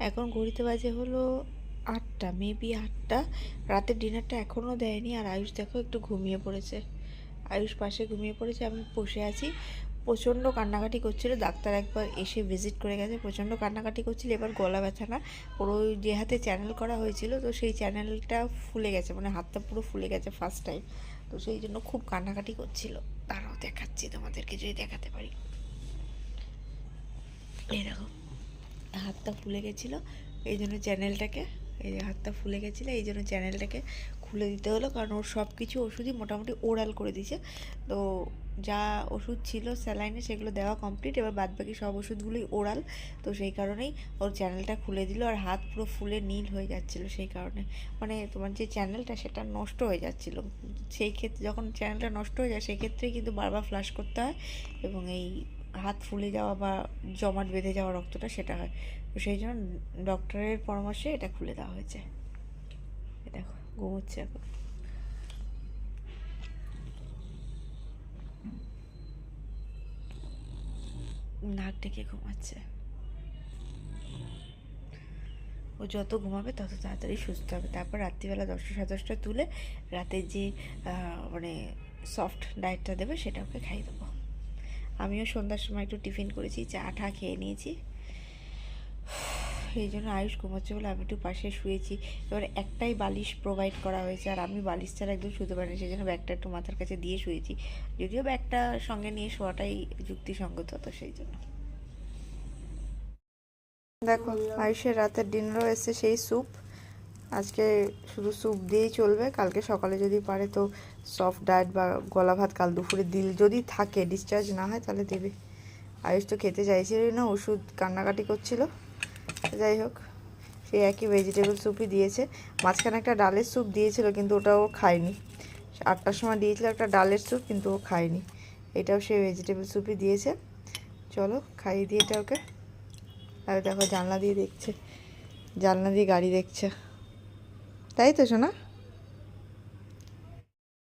এখন ঘড়িতে বাজে হলো 8টা, মেবি 8টা। রাতের ডিনারটা এখনও দেয়নি। আর আয়ুষ দেখো একটু ঘুমিয়ে পড়েছে। আয়ুষ পাশে ঘুমিয়ে পড়েছে, আমি বসে আছি। প্রচণ্ড কান্নাকাটি করছিল, ডাক্তার একবার এসে ভিজিট করে গেছে। প্রচণ্ড কান্নাকাটি করছিল। এবার গলা ব্যথা না, ওর ওই যে হাতে চ্যানেল করা হয়েছিল, তো সেই চ্যানেলটা ফুলে গেছে, মানে হাতটা পুরো ফুলে গেছে ফার্স্ট টাইম। তো সেই জন্য খুব কান্নাকাটি করছিল। তারাও দেখাচ্ছি তোমাদেরকে, যদি দেখাতে পারি। এই দেখো, হাতটা ফুলে গেছিলো, এই জন্য চ্যানেলটাকে, এই যে হাতটা ফুলে গেছিলো এই জন্য চ্যানেলটাকে খুলে দিতে হলো। কারণ ওর সব কিছু ওষুধই মোটামুটি ওরাল করে দিয়েছে। তো যা ওষুধ ছিল স্যালাইনে সেগুলো দেওয়া কমপ্লিট, এবার বাদবাকি সব ওষুধগুলোই ওরাল। তো সেই কারণেই ওর চ্যানেলটা খুলে দিল। আর হাত পুরো ফুলে নীল হয়ে যাচ্ছিলো সেই কারণে, মানে তোমার যে চ্যানেলটা সেটা নষ্ট হয়ে যাচ্ছিলো। সেই ক্ষেত্রে যখন চ্যানেলটা নষ্ট হয়ে যায় সেই ক্ষেত্রেই কিন্তু বারবার ফ্লাশ করতে হয়, এবং এই হাত ফুলে যাওয়া বা জমাট বেঁধে যাওয়া রক্তটা সেটা হয়। তো সেই জন্য ডক্টরের পরামর্শে এটা খুলে দেওয়া হয়েছে। দেখো ঘুমোচ্ছে এখন, নাক ডেকে ঘুমাচ্ছে। ও যত ঘুমাবে তত তাড়াতাড়ি সুস্থ হবে। তারপর রাত্রিবেলা 10টা 10:30 তুলে রাতের যে মানে সফট ডায়েটটা দেবে সেটা ওকে খাইয়ে দেবো। আমিও সন্ধ্যার সময় একটু টিফিন করেছি, চা টা খেয়ে নিয়েছি। এই জন্য আয়ুষ ঘুমাচ্ছে বলে আমি একটু পাশে শুয়েছি। এবার একটাই বালিশ প্রোভাইড করা হয়েছে, আর আমি বালিশ ছাড়া একদম শুতে পারিনি, সেই জন্য ব্যাগটা একটু মাথার কাছে দিয়ে শুয়েছি। যদিও ব্যাগটা সঙ্গে নিয়ে শোয়াটাই যুক্তিসঙ্গত, তো সেই জন্য। দেখো আয়ুষের রাতের ডিনারও এসছে, সেই স্যুপ। আজকে শুধু স্যুপ দিয়েই চলবে, কালকে সকালে যদি পারে তো সফট ডায়েট বা গলা ভাত কাল দুপুরে দিল যদি থাকে, ডিসচার্জ না হয় তাহলে দেবে। আয়ুষ তো খেতে চাইছিল না, ওষুধ কান্নাকাটি করছিল। যাই হোক, সেই একই ভেজিটেবল স্যুপই দিয়েছে। মাঝখানে একটা ডালের স্যুপ দিয়েছিল, কিন্তু ওটা ও খায়নি। 8টার সময় দিয়েছিল একটা ডালের স্যুপ, কিন্তু ও খায়নি। এটাও সেই ভেজিটেবল স্যুপই দিয়েছে। চলো খাইয়ে দিয়ে এটা ওকে। আর দেখো জানলা দিয়ে দেখছে, জানলা দিয়ে গাড়ি দেখছে, তাই তো শোনা।